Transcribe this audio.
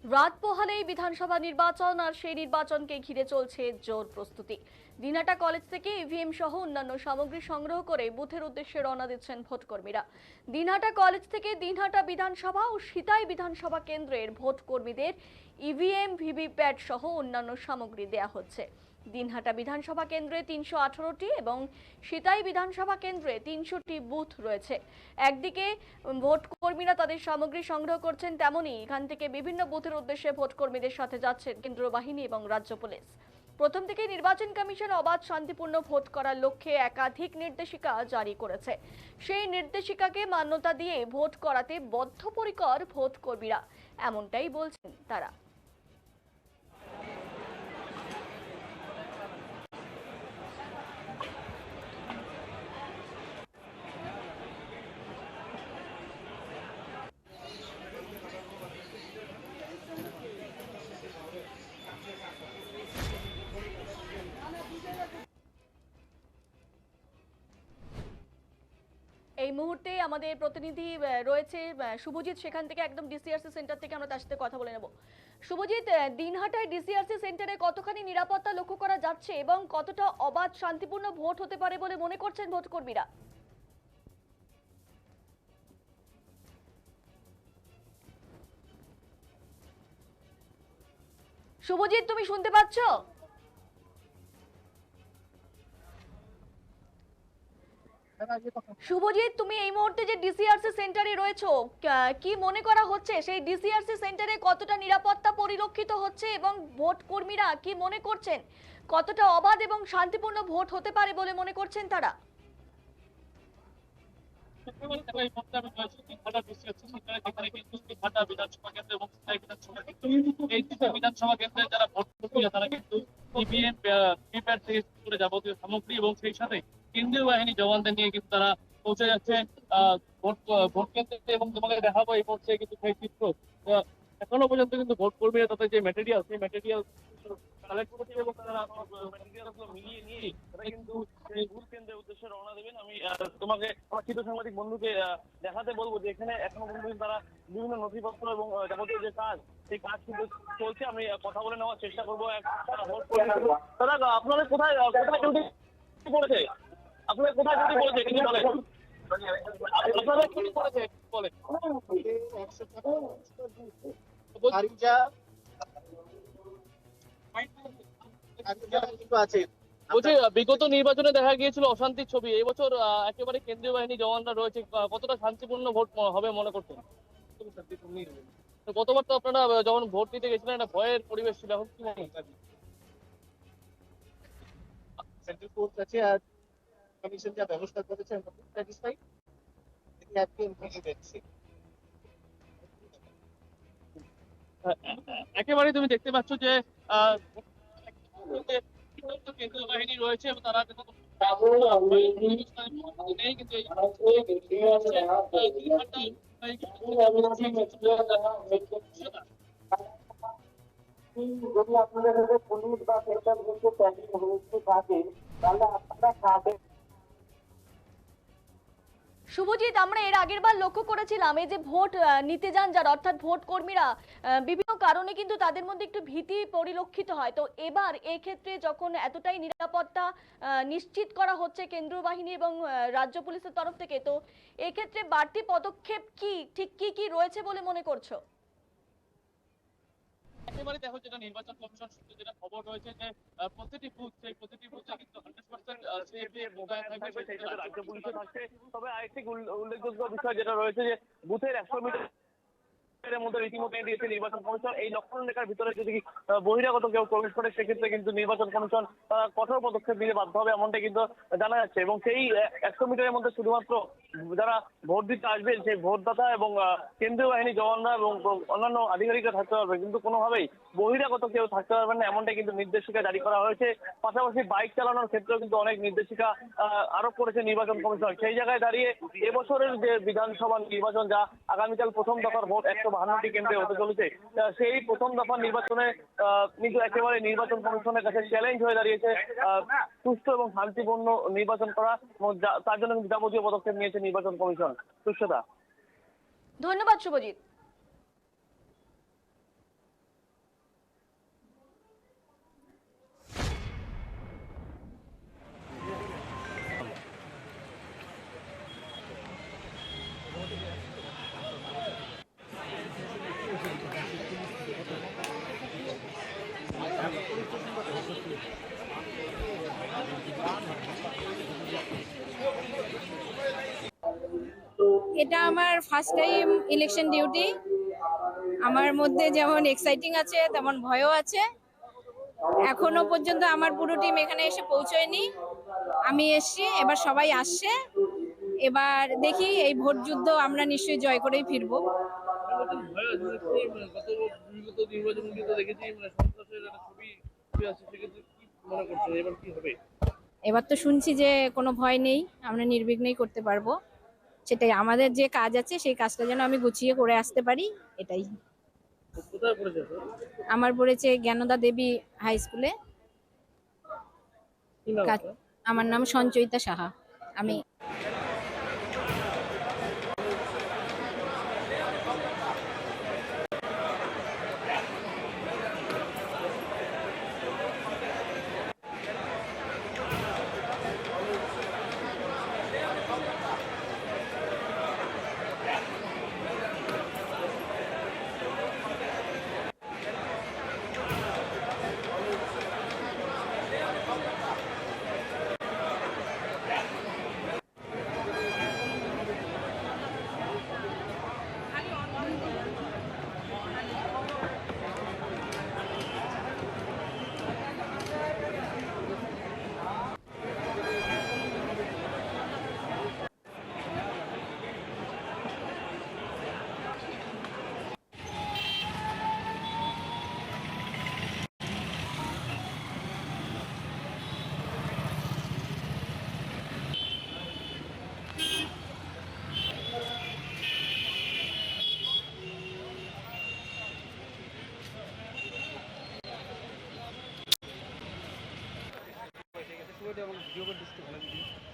রাত পোহালেই বিধানসভা নির্বাচন আর সেই নির্বাচনকে ঘিরে চলছে জোর প্রস্তুতি। দিনহাটা কলেজ থেকে ইভিএম সহ অন্যান্য সামগ্রী সংগ্রহ করে বুথের উদ্দেশ্যে রওনা দিচ্ছেন ভোটকর্মীরা। দিনহাটা কলেজ থেকে দিনহাটা বিধানসভা ও সিতাই বিধানসভা কেন্দ্রের ভোটকর্মীদের ইভিএম ভিভিপ্যাট সহ অন্যান্য সামগ্রী দেয়া হচ্ছে। দিনহাটা বিধানসভা কেন্দ্রে ৩১৮টি এবং সিতাই বিধানসভা কেন্দ্রে ৩০০টি বুথ রয়েছে। একদিকে ভোট কর্মীরা তাদের সামগ্রী সংগ্রহ করছেন, তেমনি এখান থেকে বিভিন্ন বুথের উদ্দেশ্যে ভোট কর্মীদের সাথে যাচ্ছেন কেন্দ্রীয় বাহিনী এবং রাজ্য পুলিশ। প্রথম থেকে নির্বাচন কমিশন অবাধ শান্তিপূর্ণ ভোট করার লক্ষ্যে একাধিক নির্দেশিকা জারি করেছে। সেই নির্দেশিকাকে মান্যতা দিয়ে ভোট করাতে বদ্ধপরিকর ভোট কর্মীরা, এমনটাই বলছেন তারা। এই মুহূর্তে আমাদের প্রতিনিধি রয়েছে শুভজিৎ, সেখান থেকে একদম ডিসিআরসি সেন্টার থেকে আমরা তার সাথে কথা বলে নেব। শুভজিৎ, দিনহাটায় ডিসিআরসি সেন্টারে কতখানি নিরাপত্তা লক্ষ্য করা যাচ্ছে এবং কতটা অবাধ শান্তিপূর্ণ ভোট হতে পারে বলে মনে করছেন ভোটকর্মীরা? শুভজিৎ, তুমি শুনতে পাচ্ছ? শুভজিৎ, তুমি এই মুহূর্তে যে ডিসিআরসি সেন্টারে রয়েছো, কি মনে করা হচ্ছে সেই ডিসিআরসি সেন্টারে কতটা নিরাপত্তা পরিলক্ষিত হচ্ছে এবং ভোট কর্মীরা কি মনে করছেন কতটা অবাধ এবং শান্তিপূর্ণ ভোট হতে পারে বলে মনে করছেন তারা? বিধানসভা কেন্দ্রে যারা ভোট প্রক্রিয়া তারা কিন্তু ইভিএম ভিভিপ্যাট থেকে শুরু করে যাবতীয় সামগ্রী এবং সেই সাথে কেন্দ্রীয় বাহিনী জওয়ানদের নিয়ে কিন্তু তারা পৌঁছে যাচ্ছে ভোট ভোট কেন্দ্রে। এবং তোমাকে দেখাবো এই মুহূর্তে কিন্তু সেই চিত্র। এখনো পর্যন্ত কিন্তু ভোট কর্মীরা তাদের যে ম্যাটেরিয়াল সেই ম্যাটেরিয়াল কালেক্ট করছে এবং তারা ম্যাটেরিয়াল মিলিয়ে নিয়ে তারা কিন্তু এই ভোট কেন্দ্রের উদ্দেশ্যে রওনা দেবেন। আমি তোমাকে আমার চিত্র সাংবাদিক বন্ধুকে দেখাতে বলবো যে এখানে এখনো পর্যন্ত তারা বিভিন্ন নথিপত্র এবং যাবতীয় যে কাজ সেই কাজ কিন্তু চলছে। আমি কথা বলে নেওয়ার চেষ্টা করবো। দাদা, আপনাদের কোথায় কোথায় ডিউটি পড়েছে? আপনাদের কোথায় ডিউটি পড়েছে কিন্তু বলেন, আপনাদের কি পড়েছে বলেন। বলছি, বিগত নির্বাচনে দেখা গিয়েছিল অশান্তির ছবি, এবছর একেবারে কেন্দ্রীয় বাহিনী জওয়ানরা রয়েছে, কতটা শান্তিপূর্ণ ভোট হবে মনে করছেন? গতবার তো আপনারা যখন ভোট দিতে গেছিলেন একটা ভয়ের পরিবেশ ছিল, এখন কি মনে হচ্ছে? সেন্ট্রাল ফোর্স আছে আর কমিশন যা ব্যবস্থা করেছে স্যাটিসফাইড। একেবারে তুমি দেখতে পাচ্ছ যে কেন্দ্রীয় বাহিনী রয়েছে এবং তারা কিন্তু নেই, কিন্তু যদি আপনাদের পুলিশ বা সেন্ট্রাল পুলিশের ট্যাগিং হয়েছে থাকে, তাহলে আপনারা কাদের? শুভজিৎ, আমরা এর আগের বার লক্ষ্য করেছিলাম এই যে ভোট নিতে যান যারা, অর্থাৎ ভোট কর্মীরা, বিভিন্ন কারণে কিন্তু তাদের মধ্যে একটু ভীতি পরিলক্ষিত হয়। তো এবার এই ক্ষেত্রে যখন এতটাই নিরাপত্তা নিশ্চিত করা হচ্ছে কেন্দ্রীয় বাহিনী এবং রাজ্য পুলিশের তরফ থেকে, তো এই ক্ষেত্রে বাড়তি পদক্ষেপ কি ঠিক কি কি রয়েছে বলে মনে করছো? একেবারে দেখো, যেটা নির্বাচন কমিশন সূত্রে যেটা খবর রয়েছে যে প্রতিটি বুথ সেই প্রতিটি বুথে কিন্তু 100% সিএপি মোবাইল থাকবে, সেই সাথে রাজ্য পুলিশও থাকছে। তবে আরেকটি উল্লেখযোগ্য বিষয় যেটা রয়েছে যে বুথের 100 মিটার মধ্যে রীতিমতো দিয়েছে নির্বাচন কমিশন। এই লক্ষণ রেখার ভিতরে যদি বহিরাগত কেউ প্রবেশ করে সেক্ষেত্রে কিন্তু নির্বাচন কমিশন কঠোর পদক্ষেপ নিতে বাধ্য হবে, এমনটাই কিন্তু জানা যাচ্ছে। এবং সেই 100 মিটারের মধ্যে শুধুমাত্র যারা ভোট দিতে আসবেন সেই ভোটদাতা এবং কেন্দ্রীয় বাহিনী জওয়ানরা এবং অন্যান্য আধিকারিকরা থাকতে পারবে, কিন্তু কোনোভাবেই বহিরাগত কেউ থাকতে পারবেন না, এমনটাই কিন্তু নির্দেশিকা জারি করা হয়েছে। পাশাপাশি বাইক চালানোর ক্ষেত্রেও কিন্তু অনেক নির্দেশিকা আরোপ করেছে নির্বাচন কমিশন। সেই জায়গায় দাঁড়িয়ে এবছরের যে বিধানসভা নির্বাচন, যা আগামীকাল প্রথম দফার ভোট 152টি কেন্দ্রে হতে চলেছে, সেই প্রথম দফার নির্বাচনে কিন্তু একেবারে নির্বাচন কমিশনের কাছে চ্যালেঞ্জ হয়ে দাঁড়িয়েছে সুষ্ঠু এবং শান্তিপূর্ণ নির্বাচন করা। তার জন্য কিন্তু যাবতীয় পদক্ষেপ নিয়েছে নির্বাচন কমিশন। সুস্থতা। ধন্যবাদ শুভজিৎ। এটা আমার ফার্স্ট টাইম ইলেকশন ডিউটি। আমার মধ্যে যেমন এক্সাইটিং আছে তেমন ভয়ও আছে। এখনো পর্যন্ত আমার পুরো টিম এখানে এসে পৌঁছয়নি, আমি এসছি, এবার সবাই আসছে। এবার দেখি এই ভোট যুদ্ধ আমরা নিশ্চয়ই জয় করেই ফিরবো। ভয় আছে যে গত বিগত নির্বাচনগুলিতে দেখেছি সন্ত্রাসের একটা ছবি আছে, সেক্ষেত্রে কি মনে করছেন এবার কি হবে? এবার তো শুনছি যে কোনো ভয় নেই, আমরা নির্বিঘ্নেই করতে পারবো। সেটাই আমাদের যে কাজ আছে, সেই কাজটা যেন আমি গুছিয়ে করে আসতে পারি, এটাই। কোথায় পড়েছে? আমার পড়েছে জ্ঞানদা দেবী হাই স্কুলে। কি নাম আপনার? আমার নাম সঞ্চয়িতা সাহা। আমি ভিডিও করে দিচ্ছি ভালো